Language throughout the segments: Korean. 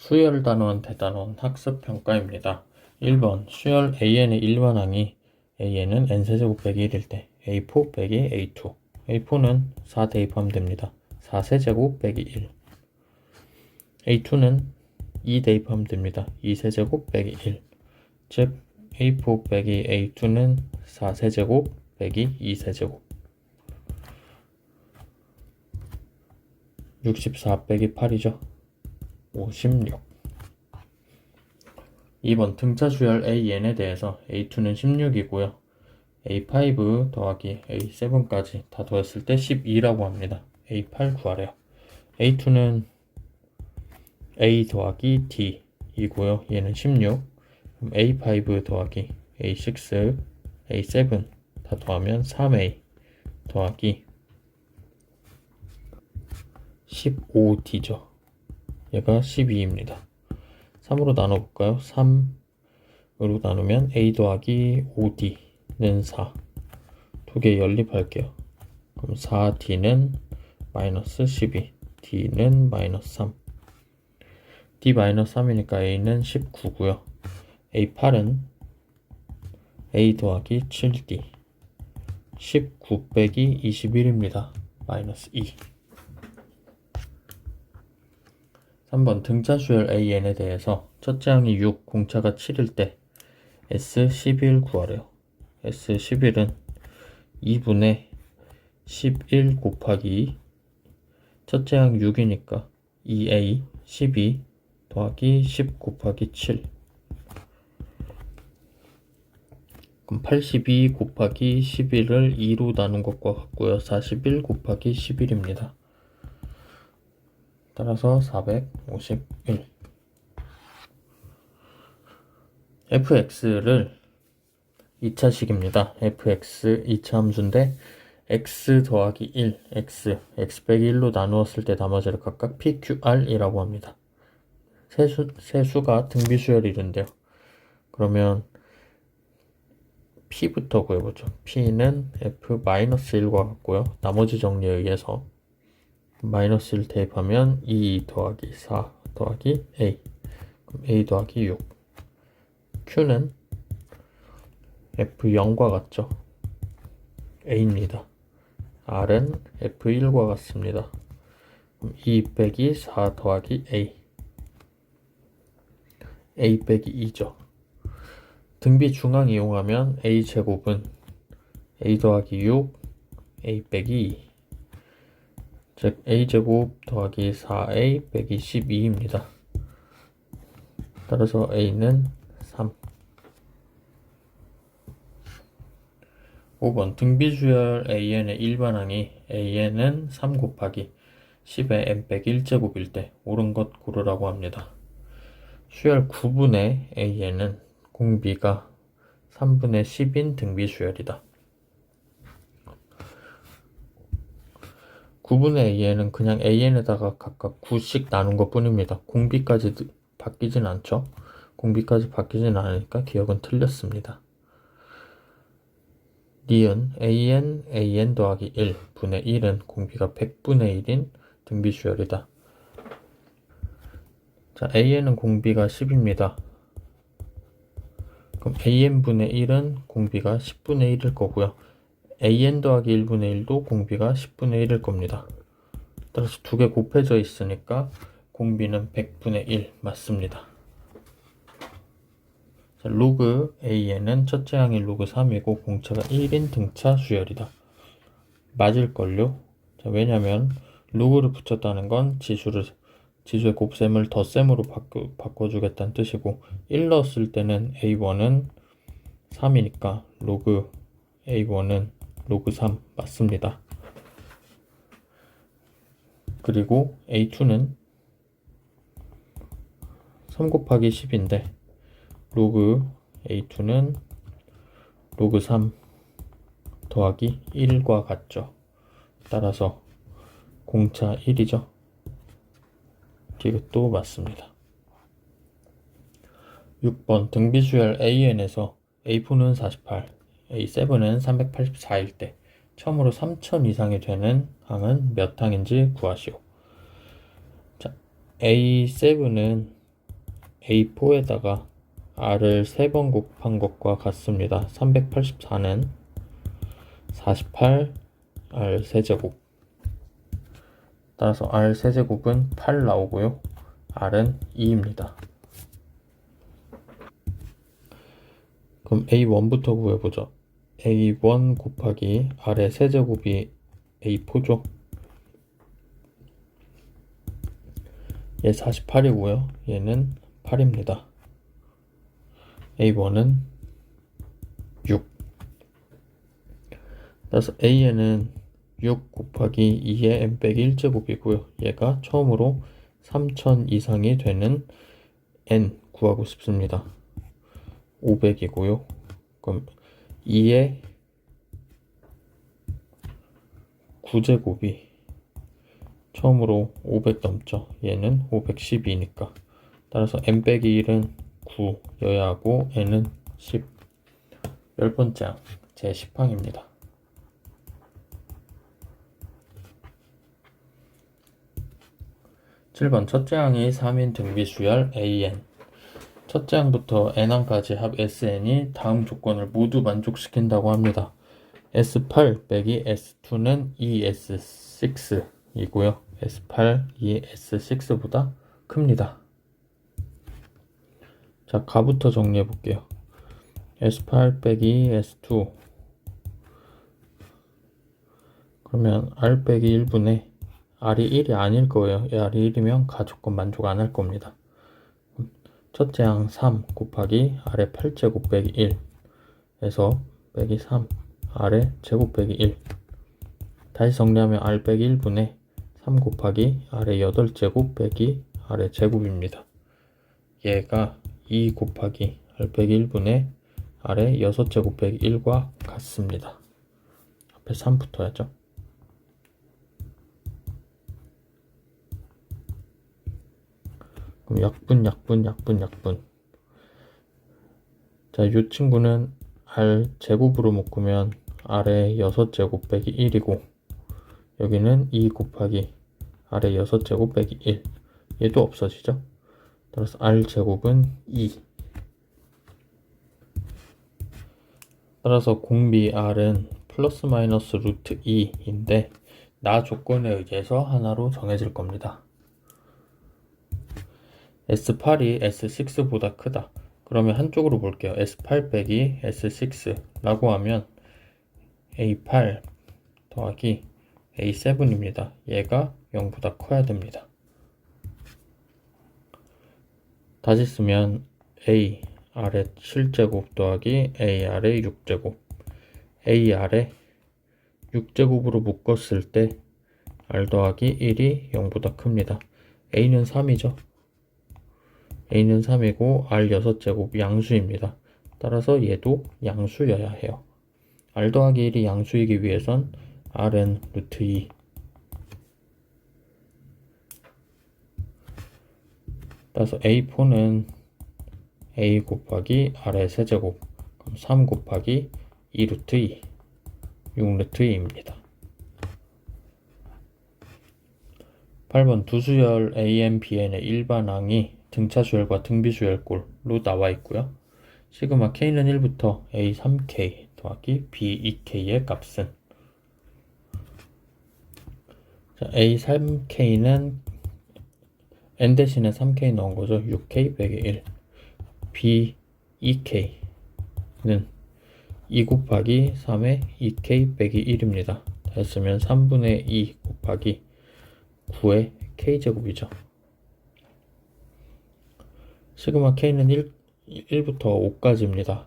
수열 단원 대단원 학습평가입니다. 1번 수열 AN의 일반항이 AN은 n세제곱 빼기 1일 때 A4 빼기 A2 A4는 4 대입하면 됩니다. 4세제곱 빼기 1 A2는 2 대입하면 됩니다. 2세제곱 빼기 1 즉 A4 빼기 A2는 4세제곱 빼기 2세제곱 64 빼기 8이죠. 56. 2번 등차 수열 AN에 대해서 A2는 16이고요. A5 더하기 A7까지 다 더했을 때 12라고 합니다. A8 구하래요. A2는 A 더하기 D 이고요. 얘는 16. 그럼 A5 더하기 A6, A7 다 더하면 3A 더하기 15D죠. 얘가 12입니다. 3으로 나눠볼까요? 3으로 나누면 A 더하기 5D는 4. 두 개 연립할게요. 그럼 4D는 마이너스 12, D는 마이너스 3. D 마이너스 3이니까 A는 19고요. A8은 A 더하기 7D 19 빼기 21입니다. 마이너스 2. 3번 등차 수열 AN에 대해서 첫째 항이 6, 공차가 7일 때 S11 구하래요. S11은 2분의 11 곱하기 첫째 항 6이니까 2A 12 더하기 10 곱하기 7 그럼 82 곱하기 11을 2로 나눈 것과 같고요. 41 곱하기 11입니다. 따라서 451. fx를 2차식입니다. fx 2차 함수인데 x 더하기 1, x 빼기 1로 나누었을 때 나머지를 각각 pqr이라고 합니다. 세수가 등비수열이던데요. 그러면 p부터 구해보죠. p는 f-1과 같고요. 나머지 정리에 의해서 마이너스 1 대입하면 2 더하기 4 더하기 A 그럼 A 더하기 6 Q는 F0과 같죠. A입니다. R은 F1과 같습니다. 그럼 2 빼기 4 더하기 A 빼기 2죠. 등비 중앙 이용하면 A제곱은 A 더하기 6 A 빼기 2 즉 A제곱 더하기 4A 빼기 12입니다. 따라서 A는 3. 5번 등비수열 AN의 일반항이 AN은 3 곱하기 10의 n 빼기 1제곱일 때 옳은 것 고르라고 합니다. 수열 9분의 AN은 공비가 3분의 10인 등비수열이다. 9분의 AN은 그냥 AN에다가 각각 9씩 나눈 것 뿐입니다. 공비까지 바뀌진 않죠. 공비까지 바뀌진 않으니까 기억은 틀렸습니다. 니은 AN 더하기 1 분의 1은 공비가 100분의 1인 등비수열이다. 자, AN은 공비가 10입니다. 그럼 AN분의 1은 공비가 10분의 1일 거고요. AN 더하기 1분의 1도 공비가 10분의 1일 겁니다. 따라서 두 개 곱해져 있으니까 공비는 100분의 1 맞습니다. 자, 로그 AN은 첫째 항이 로그 3이고 공차가 1인 등차 수열이다. 맞을걸요? 자, 왜냐면 로그를 붙였다는 건 지수의 곱셈을 덧셈으로 바꿔주겠다는 뜻이고 1 넣었을 때는 A1은 3이니까 로그 A1은 로그 3 맞습니다. 그리고 A2는 3 곱하기 10인데 로그 A2는 로그 3 더하기 1과 같죠. 따라서 공차 1이죠. 이것도 맞습니다. 6번 등비수열 AN에서 A4는 48, A7은 384일 때 처음으로 3000 이상이 되는 항은 몇 항인지 구하시오. 자, A7은 A4에다가 R을 3번 곱한 것과 같습니다. 384는 48 R 세제곱. 따라서 R 세제곱은 8 나오고요. R은 2입니다. 그럼 A1부터 구해보죠. A1 곱하기 R의 세제곱이 A4죠. 얘 48이고요. 얘는 8입니다. A1은 6. 따라서 A에는 6 곱하기 2의 n 빼기 1제곱이고요. 얘가 처음으로 3000 이상이 되는 n 구하고 싶습니다. 500이고요. 그럼 2의 9제곱이 처음으로 500 넘죠. 얘는 512니까. 따라서 n 빼기 1은 9여야 하고 n은 10. 10번째 항 제 10항입니다. (7번) 첫째 항이 3인 등비수열 AN. 첫째 항부터 n항까지 합 SN이 다음 조건을 모두 만족시킨다고 합니다. S8 빼기 S2는 ES6 이고요. S8 ES6보다 큽니다. 자, 가부터 정리해 볼게요. S8 빼기 S2 그러면 R 빼기 1분의 R이 1이 아닐 거예요. R이 1이면 가조건 만족 안 할 겁니다. 첫째 항 3 곱하기 R의 8제곱 빼기 1 에서 빼기 3 R의 제곱 빼기 1. 다시 정리하면 R 빼기 1분의 3 곱하기 R의 8제곱 빼기 R의 제곱입니다. 얘가 2 곱하기 R 빼기 1분의 R의 6제곱 빼기 1과 같습니다. 앞에 3 붙어야죠. 그럼 약분. 자, 이 친구는 R 제곱으로 묶으면 R의 6제곱 빼기 1이고 여기는 2 곱하기 R의 6제곱 빼기 1. 얘도 없어지죠. 따라서 R 제곱은 2. 따라서 공비 R은 플러스 마이너스 루트 2인데 나 조건에 의해서 하나로 정해질 겁니다. S8이 S6보다 크다. 그러면 한쪽으로 볼게요. S8 빼기 S6 라고 하면 A8 더하기 A7입니다. 얘가 0보다 커야 됩니다. 다시 쓰면 A R의 7제곱 더하기 A R의 6제곱. A R의 6제곱으로 묶었을 때 R 더하기 1이 0보다 큽니다. A는 3이죠. A는 3이고 R 6제곱 양수입니다. 따라서 얘도 양수여야 해요. R 더하기 1이 양수이기 위해선 R은 루트 2. 따라서 A4는 A 곱하기 R의 세제곱. 그럼 3 곱하기 2 루트 2. 6 루트 2입니다. 8번 두 수열 AM, BN의 일반항이 등차 수열과 등비 수열꼴로 나와 있고요. 시그마 K는 1부터 A3K 더하기 B2K의 값은 자, A3K는 N 대신에 3K 넣은 거죠. 6K 빼기 1. B2K는 2 곱하기 3의 2K 빼기 1입니다. 다시 쓰면 3분의 2 곱하기 9의 K제곱이죠. 시그마 K는 1부터 5까지입니다.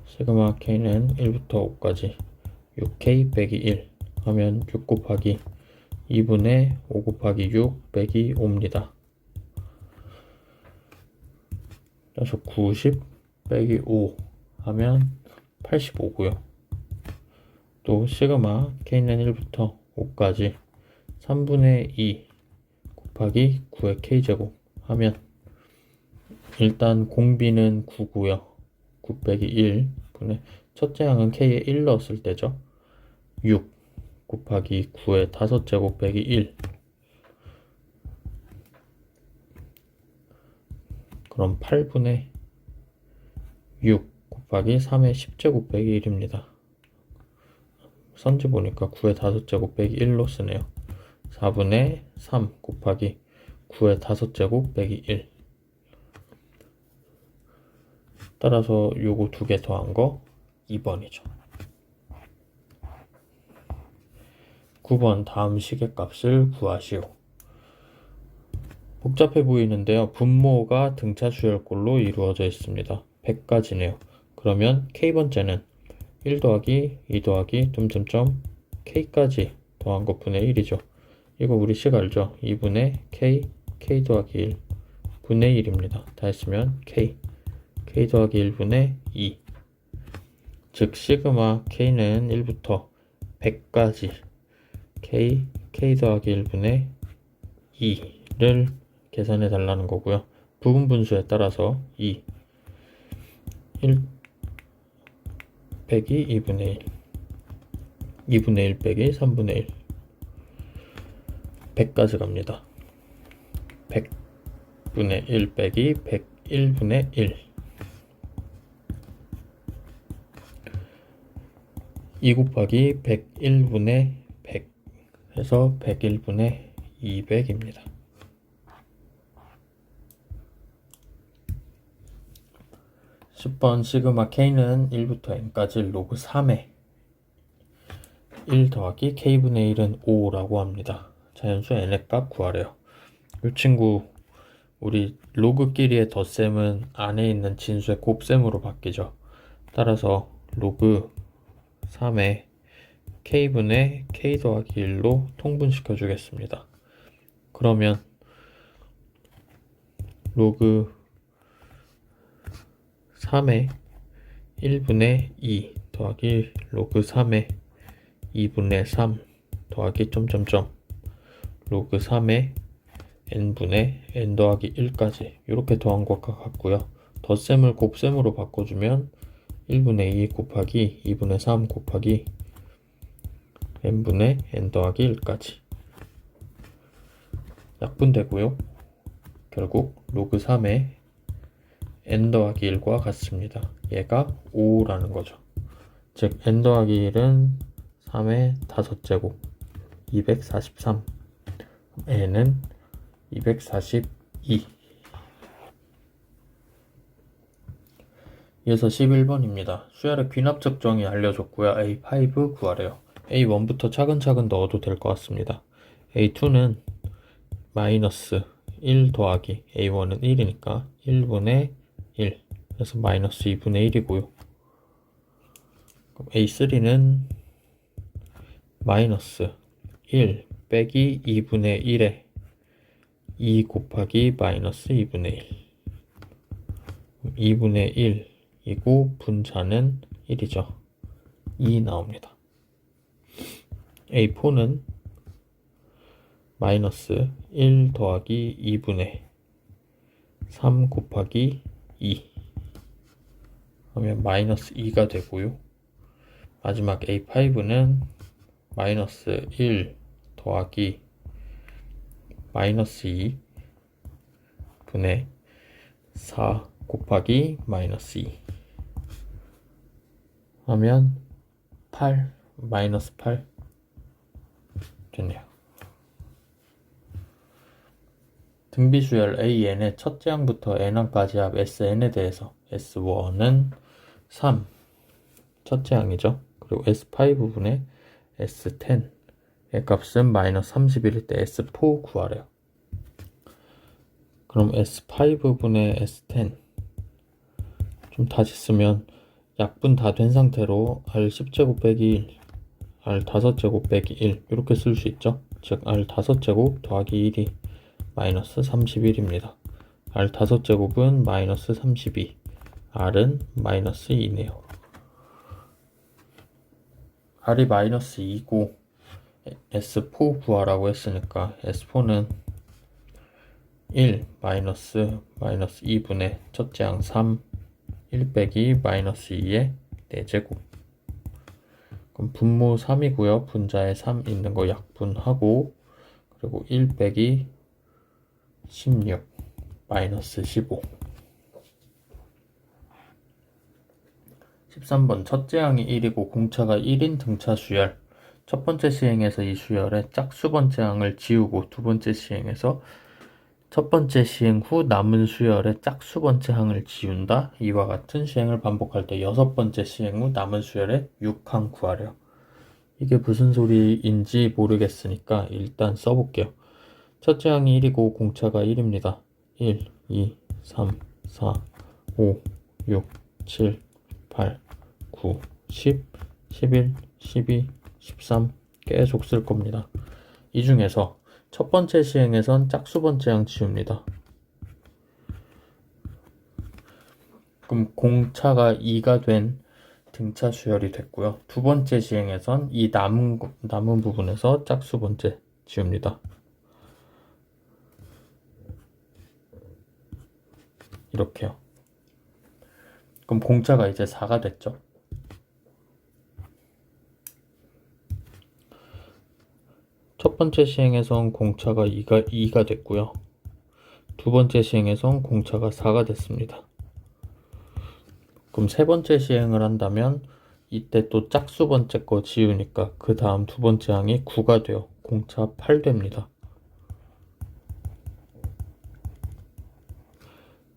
시그마 K는 1부터 5까지 6K 빼기 1 하면 6 곱하기 2분의 5 곱하기 6 빼기 5입니다. 그래서 90 빼기 5 하면 85고요. 또 시그마 K는 1부터 5까지 3분의 2 곱하기 9의 K제곱 하면 일단 공비는 9고요. 9 빼기 1 분의 첫째 항은 K에 1 넣었을 때죠. 6 곱하기 9의 5제곱 빼기 1 그럼 8분의 6 곱하기 3의 10제곱 빼기 1입니다. 선지 보니까 9의 5제곱 빼기 1로 쓰네요. 4분의 3 곱하기 9의 5제곱 빼기 1. 따라서 요거 두 개 더한 거 2번이죠. 9번 다음 시계값을 구하시오. 복잡해 보이는데요. 분모가 등차 수열꼴로 이루어져 있습니다. 100가지네요. 그러면 K번째는 1 더하기 2 더하기 K까지 더한 것분의 1이죠. 이거 우리 식 알죠? 2분의 K 더하기 1 분의 1입니다. 다 했으면 K 더하기 1분의 2. 즉 시그마 K는 1부터 100까지 K 더하기 1분의 2를 계산해 달라는 거고요. 부분 분수에 따라서 1 빼기 2분의 1 2분의 1 빼기 3분의 1 100까지 갑니다. 100분의 1 빼기 101분의 1 2 곱하기 101분의 100 해서 101분의 200입니다. 10번 시그마 K는 1부터 N까지 로그 3에 1 더하기 K분의 1은 5라고 합니다. 자연수 N의 값 구하래요. 이 친구 우리 로그끼리의 덧셈은 안에 있는 진수의 곱셈으로 바뀌죠. 따라서 로그 3에 K분의 K 더하기 1로 통분시켜 주겠습니다. 그러면 로그 3에 1분의 2 더하기 로그 3에 2분의 3 더하기 로그 3에 n분의 n 더하기 1까지 이렇게 더한 것과 같고요. 덧셈을 곱셈으로 바꿔주면 1분의 2 곱하기 2분의 3 곱하기 n분의 n 더하기 1까지 약분되고요. 결국 로그 3에 n 더하기 1과 같습니다. 얘가 5라는 거죠. 즉 n 더하기 1은 3의 5제곱 243 n은 242. 이어서 11번입니다. 수열의 귀납적 정의 알려줬고요. A5 구하래요. A1부터 차근차근 넣어도 될 것 같습니다. A2는 마이너스 1 더하기 A1은 1이니까 1분의 1 그래서 마이너스 2분의 1이고요. 그럼 A3는 마이너스 1 빼기 2분의 1에 2 곱하기 마이너스 2분의 1 2분의 1이고 분자는 1이죠. 2 나옵니다. A4는 마이너스 1 더하기 2분의 3 곱하기 2 하면 마이너스 2가 되고요. 마지막 A5는 마이너스 1 더하기 마이너스 2 분의 4 곱하기 마이너스 2 하면 8 마이너스 8 됐네요. 등비수열 AN의 첫째 항부터 N항까지 합 SN에 대해서 S1은 3 첫째 항이죠. 그리고 S5분의 S10의 값은 마이너스 31일 때 S4 구하래요. 그럼 S5분의 S10 좀 다시 쓰면 약분 다 된 상태로 R10제곱 빼기 1 R5제곱 빼기 1 이렇게 쓸 수 있죠. 즉 R5제곱 더하기 1이 마이너스 31입니다. R5제곱은 마이너스 32 R은 마이너스 2네요. R이 마이너스 2고 S4 구하라고 했으니까 S4는 1 마이너스 2분의 첫째 항 3 1 빼기 마이너스 2의 4제곱 그럼 분모 3이고요. 분자에 3 있는 거 약분하고 그리고 1 빼기 16 마이너스 15 13번 첫째 항이 1이고 공차가 1인 등차 수열. 첫 번째 시행에서 이 수열의 짝수 번째 항을 지우고 두 번째 시행에서 첫 번째 시행 후 남은 수열의 짝수 번째 항을 지운다. 이와 같은 시행을 반복할 때 여섯 번째 시행 후 남은 수열의 6항 구하래요. 이게 무슨 소리인지 모르겠으니까 일단 써볼게요. 첫째 항이 1이고 공차가 1입니다. 1, 2, 3, 4, 5, 6, 7, 8, 9, 10, 11, 12, 13 계속 쓸 겁니다. 이 중에서 첫 번째 시행에선 짝수 번째 항 지웁니다. 그럼 공차가 2가 된 등차 수열이 됐고요. 두 번째 시행에선 이 남은 부분에서 짝수 번째 지웁니다. 이렇게요. 그럼 공차가 이제 4가 됐죠. 첫 번째 시행에선 공차가 2가 됐고요. 두 번째 시행에선 공차가 4가 됐습니다. 그럼 세 번째 시행을 한다면 이때 또 짝수 번째 거 지우니까 그 다음 두 번째 항이 9가 돼요. 공차 8 됩니다.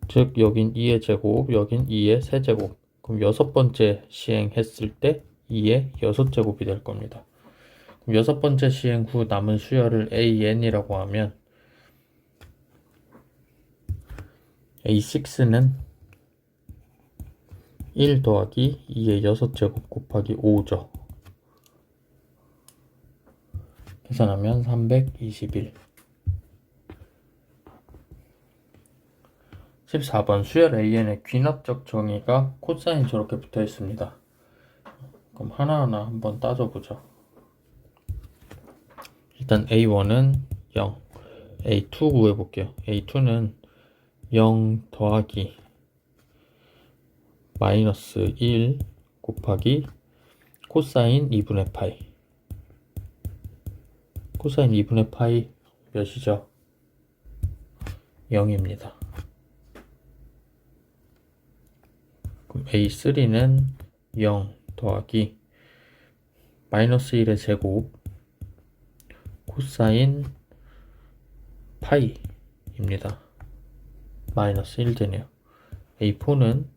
즉 여긴 2의 제곱, 여긴 2의 세제곱. 그럼 여섯 번째 시행했을 때 2의 6제곱이 될 겁니다. 그럼 여섯 번째 시행 후 남은 수열을 AN이라고 하면 A6는 1 더하기 2의 6제곱 곱하기 5죠. 계산하면 321. 14번 수열 AN의 귀납적 정의가 코사인 저렇게 붙어 있습니다. 그럼 하나하나 한번 따져보죠. 일단 A1은 0, A2 구해볼게요. A2는 0 더하기 마이너스 1 곱하기 코사인 2분의 파이. 코사인 2분의 파이 몇이죠? 0입니다. 그럼 A3는 0 더하기 마이너스 1의 제곱 코사인 파이입니다. 마이너스 1 되네요. A4는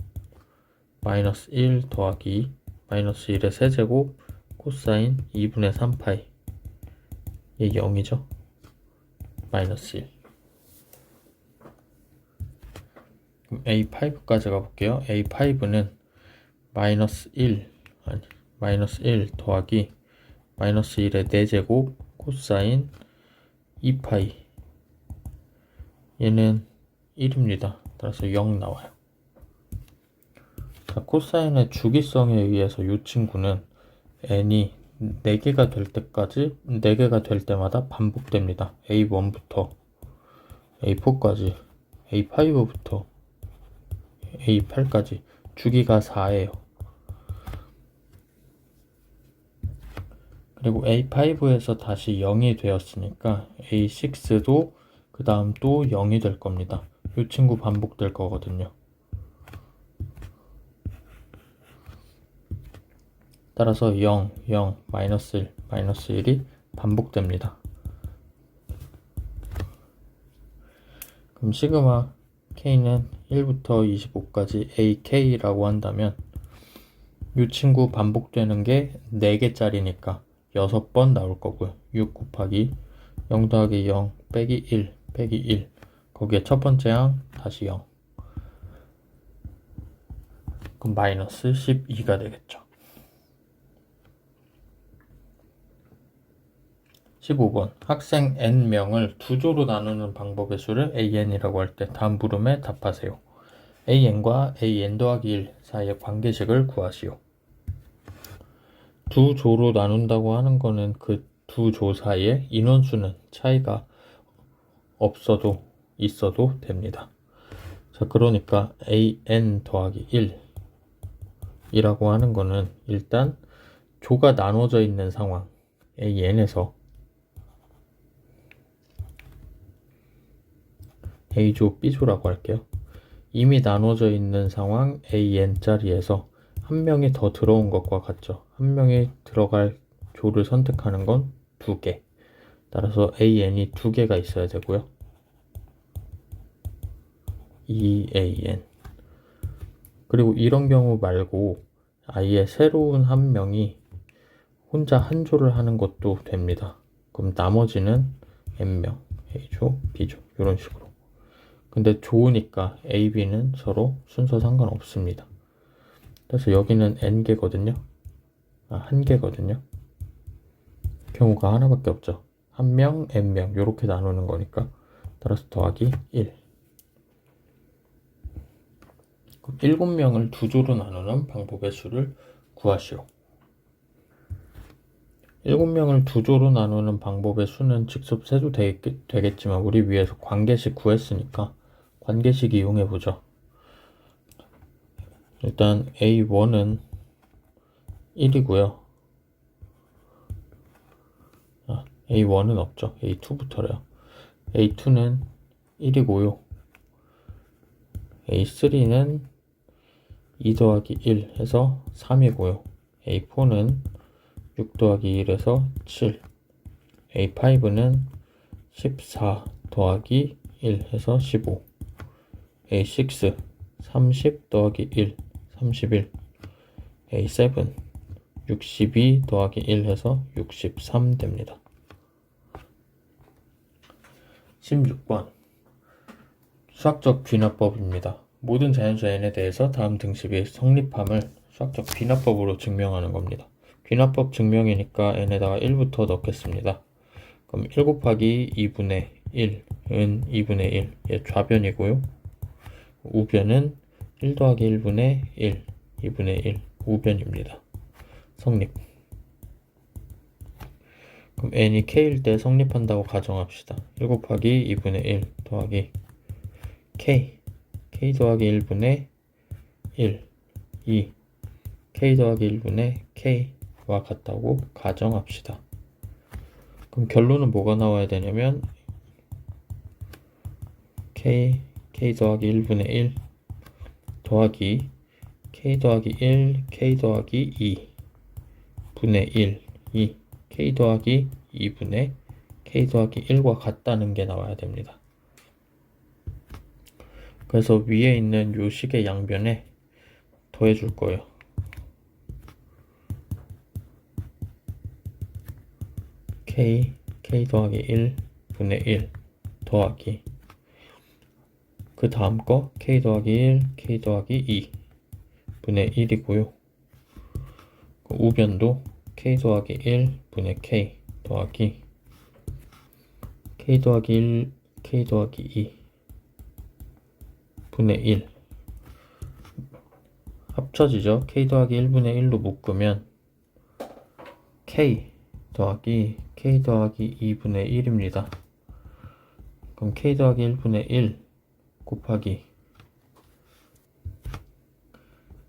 마이너스 1 더하기 마이너스 1의 세제곱 코사인 2분의 3파이. 얘 0이죠? 마이너스 1. 그럼 A5까지 가볼게요. A5는 마이너스 1 더하기 마이너스 1의 4제곱 코사인 2파이. 얘는 1입니다. 따라서 0 나와요. 자, 코사인의 주기성에 의해서 이 친구는 n이 4개가 될 때까지 4개가 될 때마다 반복됩니다. A1부터 A4까지 A5부터 A8까지 주기가 4예요. 그리고 A5에서 다시 0이 되었으니까 A6도 그 다음 또 0이 될 겁니다. 이 친구 반복될 거거든요. 따라서 0, 0, 마이너스 1, 마이너스 1이 반복됩니다. 그럼 시그마 K는 1부터 25까지 AK라고 한다면 이 친구 반복되는 게 4개짜리니까 6번 나올 거고요. 6 곱하기 0 더하기 0 빼기 1 빼기 1 거기에 첫 번째 항 다시 0. 그럼 마이너스 12가 되겠죠. 15번 학생 n명을 두 조로 나누는 방법의 수를 an이라고 할 때 다음 물음에 답하세요. an과 an 더하기 1 사이의 관계식을 구하시오. 두 조로 나눈다고 하는 거는 그 두 조 사이에 인원수는 차이가 없어도 있어도 됩니다. 자, 그러니까 an 더하기 1 이라고 하는 거는 일단 조가 나눠져 있는 상황 an에서 A조, B조라고 할게요. 이미 나눠져 있는 상황 AN 자리에서 한 명이 더 들어온 것과 같죠. 한 명이 들어갈 조를 선택하는 건 2개. 따라서 AN이 2개가 있어야 되고요. EAN. 그리고 이런 경우 말고 아예 새로운 한 명이 혼자 한 조를 하는 것도 됩니다. 그럼 나머지는 N명, A조, B조 이런 식으로. 근데 조우니까 A, B는 서로 순서 상관없습니다. 그래서 여기는 N개거든요. 한 개거든요. 경우가 하나밖에 없죠. 한 명, N명 이렇게 나누는 거니까 따라서 더하기 1. 그럼 7명을 2조로 나누는 방법의 수를 구하시오. 7명을 2조로 나누는 방법의 수는 직접 세도 되겠지만 우리 위에서 관계식 구했으니까 관계식 이용해보죠. 일단 A1은 1이고요. A1은 없죠. A2부터래요. A2는 1이고요. A3는 2 더하기 1 해서 3이고요. A4는 6 더하기 1에서 7. A5는 14 더하기 1 해서 15. A6 30 더하기 1 31. A7 62 더하기 1 해서 63 됩니다. 16번 수학적 귀납법입니다. 모든 자연수 n에 대해서 다음 등식이 성립함을 수학적 귀납법으로 증명하는 겁니다. 귀납법 증명이니까 n에다가 1부터 넣겠습니다. 그럼 1 곱하기 2분의 1은 2분의 1, 얘 좌변이고요. 우변은 1 더하기 1분의 1, 2분의 1, 우변입니다. 성립. 그럼 n이 k일 때 성립한다고 가정합시다. 1 곱하기 2분의 1 더하기 k 더하기 1분의 1, 2, k 더하기 1분의 k와 같다고 가정합시다. 그럼 결론은 뭐가 나와야 되냐면 k 더하기 1분의 1 더하기 k 더하기 1, k 더하기 2 분의 1, 2, k 더하기 2분의 k 더하기 1과 같다는 게 나와야 됩니다. 그래서 위에 있는 요 식의 양변에 더해줄 거예요. k 더하기 1 분의 1 더하기 그 다음 거 k 더하기 1, k 더하기 2 분의 1이고요. 그 우변도 k 더하기 1 분의 k 더하기 k 더하기 1, k 더하기 2 분의 1 합쳐지죠. k 더하기 1분의 1로 묶으면 k 더하기 2분의 1입니다. 그럼 k 더하기 1분의 1 곱하기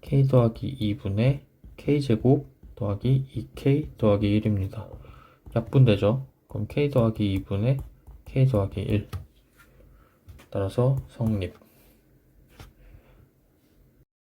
k 더하기 2분의 k제곱 더하기 2k 더하기 1입니다. 약분되죠. 그럼 k 더하기 2분의 k 더하기 1 따라서 성립.